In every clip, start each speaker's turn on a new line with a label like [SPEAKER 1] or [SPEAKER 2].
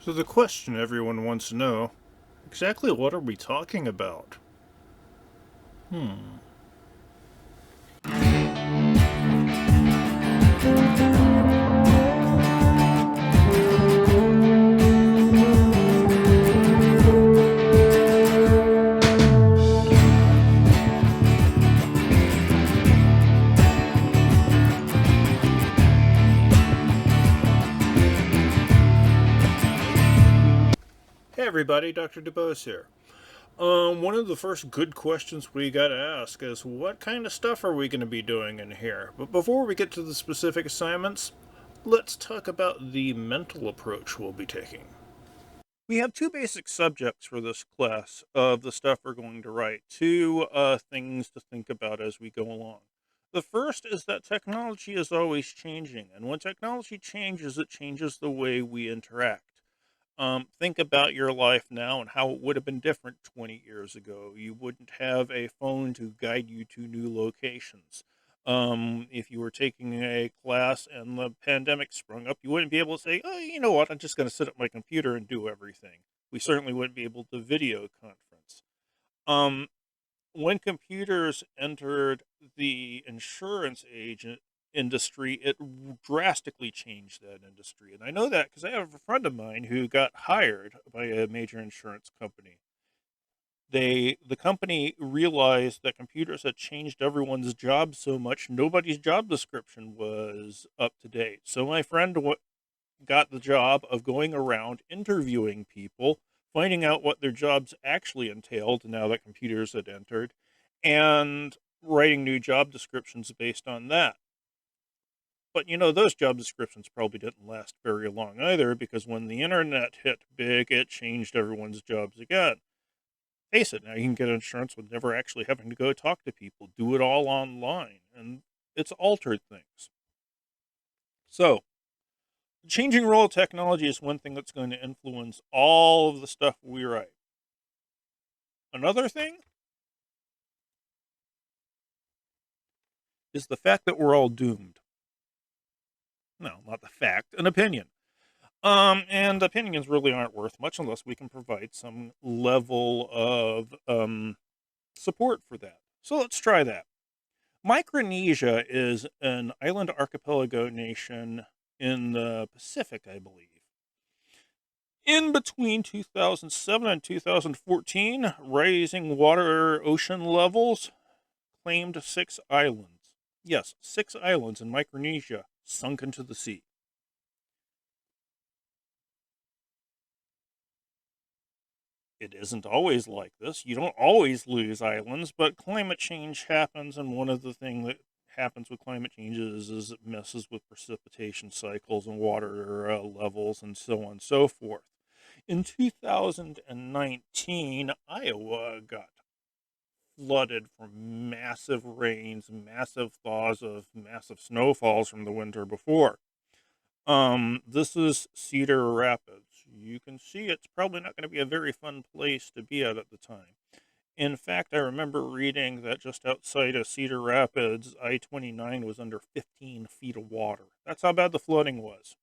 [SPEAKER 1] So the question everyone wants to know, exactly what are we talking about? Hmm. Hey everybody, Dr. DuBose here. One of the first good questions we gotta ask is what kind of stuff are we gonna be doing in here? But before we get to the specific assignments, let's talk about the mental approach we'll be taking. We have two basic subjects for this class of the stuff we're going to write, two things to think about as we go along. The first is that technology is always changing, and when technology changes, it changes the way we interact. Think about your life now and how it would have been different 20 years ago. You wouldn't have a phone to guide you to new locations. If you were taking a class and the pandemic sprung up, you wouldn't be able to say, oh, you know what, I'm just going to sit at my computer and do everything. We certainly wouldn't be able to video conference. Um, when computers entered the insurance agent industry, it drastically changed that industry. And I know that because I have a friend of mine who got hired by a major insurance company. The company realized that computers had changed everyone's job so much, nobody's job description was up to date. So my friend got the job of going around interviewing people, finding out what their jobs actually entailed now that computers had entered, and writing new job descriptions based on that. But those job descriptions probably didn't last very long either, because when the internet hit big, it changed everyone's jobs again. Face it, now you can get insurance with never actually having to go talk to people, do it all online, and it's altered things. So, the changing role of technology is one thing that's going to influence all of the stuff we write. Another thing is the fact that we're all doomed. No, not the fact, an opinion. And opinions really aren't worth much unless we can provide some level of support for that. So let's try that. Micronesia is an island archipelago nation in the Pacific, I believe. In between 2007 and 2014, rising water ocean levels claimed 6 islands. Yes, 6 islands in Micronesia sunk into the sea. It isn't always like this. You don't always lose islands, but climate change happens, and one of the things that happens with climate change is it messes with precipitation cycles and water levels and so on and so forth. In 2019, Iowa got flooded from massive rains, massive thaws of massive snowfalls from the winter before. This is Cedar Rapids. You can see it's probably not going to be a very fun place to be at the time. In fact, I remember reading that just outside of Cedar Rapids, I-29 was under 15 feet of water. That's how bad the flooding was.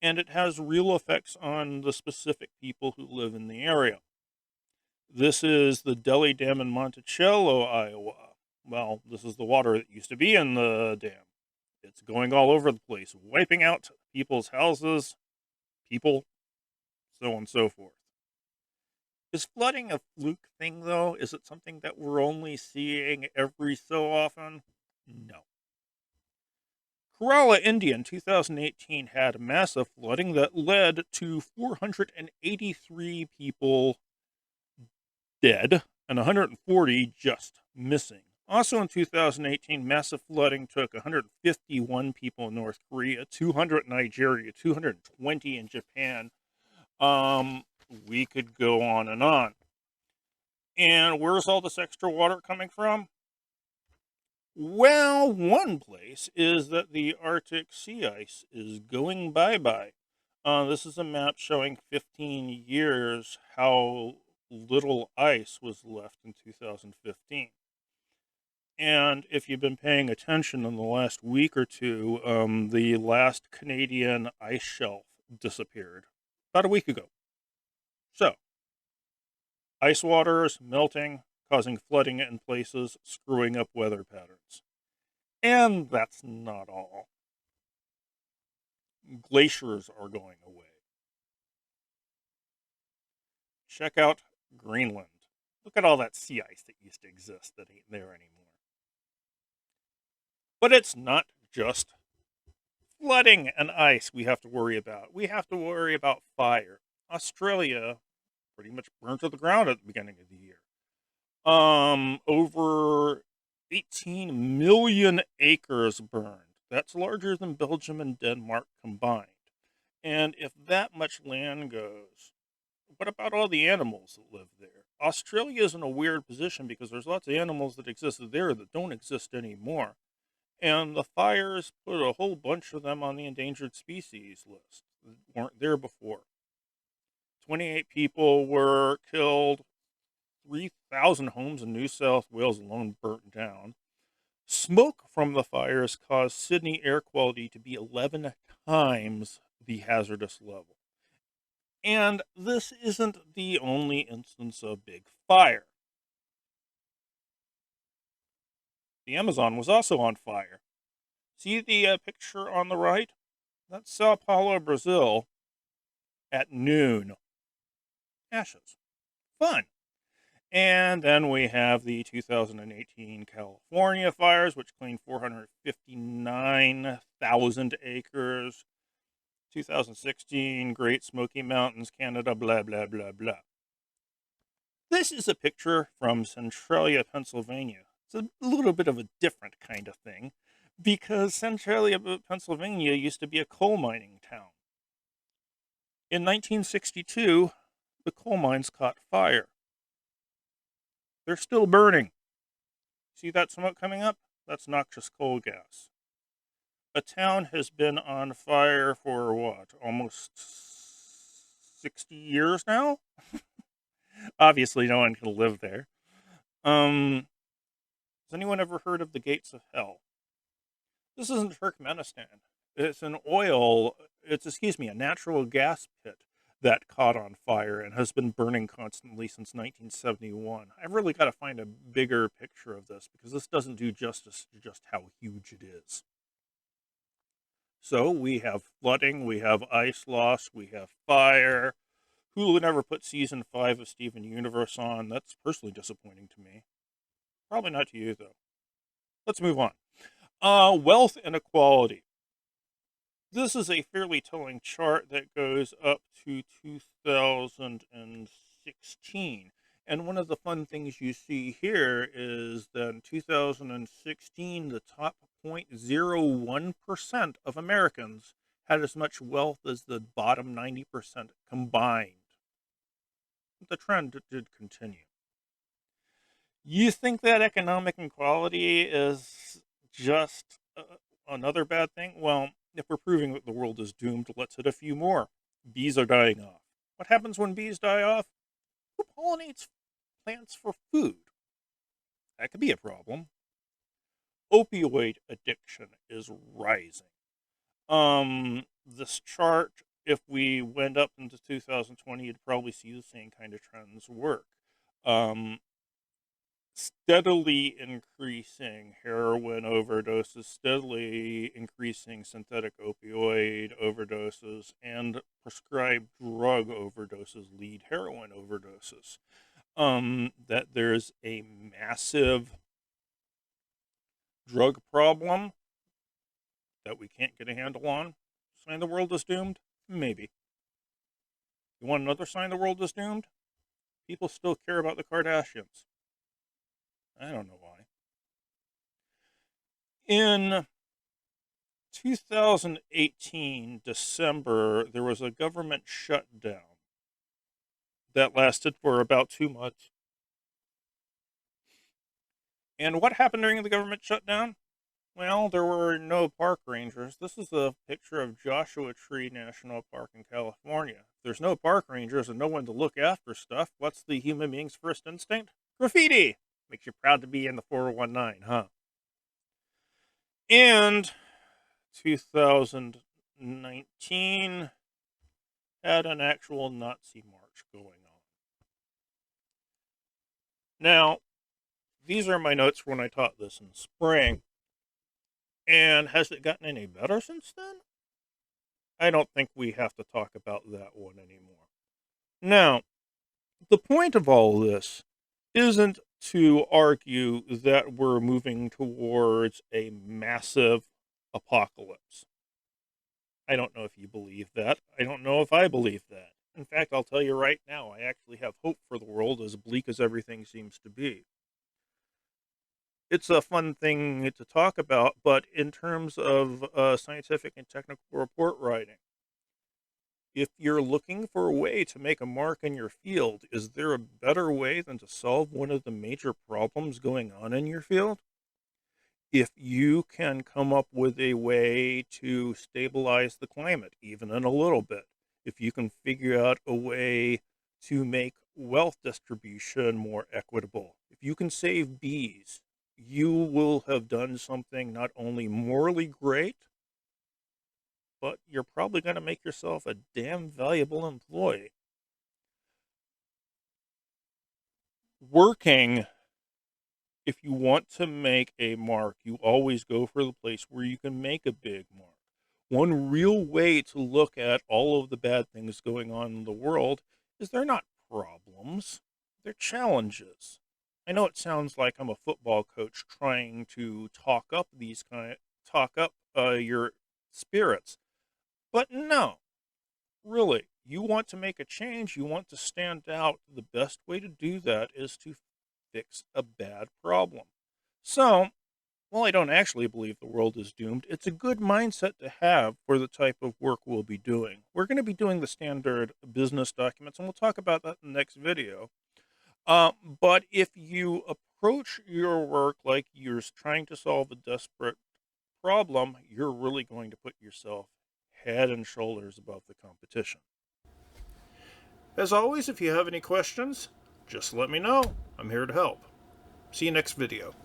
[SPEAKER 1] And it has real effects on the specific people who live in the area. This is the Delhi Dam in Monticello, Iowa. Well, this is the water that used to be in the dam. It's going all over the place, wiping out people's houses, people, so on and so forth. Is flooding a fluke thing, though? Is it something that we're only seeing every so often? No. Kerala, India in 2018 had massive flooding that led to 483 people dead and 140 just missing. Also in 2018, massive flooding took 151 people in North Korea, 200 in Nigeria, 220 in Japan. We could go on and on. And where's all this extra water coming from? Well, one place is that the Arctic sea ice is going bye-bye. This is a map showing 15 years how little ice was left in 2015. And if you've been paying attention in the last week or two, the last Canadian ice shelf disappeared. about a week ago. So, ice water is melting, causing flooding in places, screwing up weather patterns. And that's not all. Glaciers are going away. Check out Greenland. Look at all that sea ice that used to exist that ain't there anymore. But it's not just flooding and ice we have to worry about. We have to worry about fire. Australia pretty much burned to the ground at the beginning of the year. Over 18 million acres burned. That's larger than Belgium and Denmark combined. And if that much land goes, what about all the animals that live there? Australia is in a weird position because there's lots of animals that existed there that don't exist anymore. And the fires put a whole bunch of them on the endangered species list that weren't there before. 28 people were killed. 3,000 homes in New South Wales alone burnt down. Smoke from the fires caused Sydney air quality to be 11 times the hazardous level. And this isn't the only instance of big fire. The Amazon was also on fire. See the picture on the right? That's Sao Paulo, Brazil at noon. Ashes. Fun. And then we have the 2018 California fires, which claimed 459,000 acres. 2016 Great Smoky Mountains, Canada, blah, blah, blah, blah. This is a picture from Centralia, Pennsylvania. It's a little bit of a different kind of thing because Centralia, Pennsylvania used to be a coal mining town. In 1962, the coal mines caught fire. They're still burning. See that smoke coming up? That's noxious coal gas. A town has been on fire for what? Almost 60 years now? Obviously, no one can live there. Has anyone ever heard of the Gates of Hell? This isn't Turkmenistan. It's a natural gas pit that caught on fire and has been burning constantly since 1971. I've really got to find a bigger picture of this because this doesn't do justice to just how huge it is. So we have flooding, we have ice loss, we have fire. Hulu never put season 5 of Steven Universe on. That's personally disappointing to me. Probably not to you, though. Let's move on. Wealth inequality. This is a fairly telling chart that goes up to 2016. And one of the fun things you see here is that in 2016, the top 0.01% of Americans had as much wealth as the bottom 90% combined. The trend did continue. You think that economic inequality is just another bad thing? Well, if we're proving that the world is doomed, let's hit a few more. Bees are dying off. What happens when bees die off? Who pollinates plants for food? That could be a problem. Opioid addiction is rising. This chart, if we went up into 2020, you'd probably see the same kind of trends work. Steadily increasing heroin overdoses, steadily increasing synthetic opioid overdoses, and prescribed drug overdoses lead heroin overdoses. That there's a massive drug problem that we can't get a handle on. Sign the world is doomed? Maybe. You want another sign the world is doomed? People still care about the Kardashians. I don't know why. In 2018, December, there was a government shutdown that lasted for about 2 months. And what happened during the government shutdown? Well, there were no park rangers. This is a picture of Joshua Tree National Park in California. If there's no park rangers and no one to look after stuff, what's the human being's first instinct? Graffiti! Makes you proud to be in the 419, huh? And 2019 had an actual Nazi march going on. Now, these are my notes from when I taught this in spring. And has it gotten any better since then? I don't think we have to talk about that one anymore. Now, the point of all this isn't to argue that we're moving towards a massive apocalypse. I don't know if you believe that. I don't know if I believe that. In fact, I'll tell you right now, I actually have hope for the world, as bleak as everything seems to be. It's a fun thing to talk about, but in terms of scientific and technical report writing, if you're looking for a way to make a mark in your field, is there a better way than to solve one of the major problems going on in your field? If you can come up with a way to stabilize the climate, even in a little bit, if you can figure out a way to make wealth distribution more equitable, if you can save bees, you will have done something not only morally great, but you're probably going to make yourself a damn valuable employee. Working, if you want to make a mark, you always go for the place where you can make a big mark. One real way to look at all of the bad things going on in the world is they're not problems, they're challenges. I know it sounds like I'm a football coach trying to talk up your spirits, but no, really, you want to make a change, you want to stand out. The best way to do that is to fix a bad problem. So, while I don't actually believe the world is doomed, it's a good mindset to have for the type of work we'll be doing. We're going to be doing the standard business documents, and we'll talk about that in the next video. But if you approach your work like you're trying to solve a desperate problem, you're really going to put yourself head and shoulders above the competition. As always, if you have any questions, just let me know. I'm here to help. See you next video.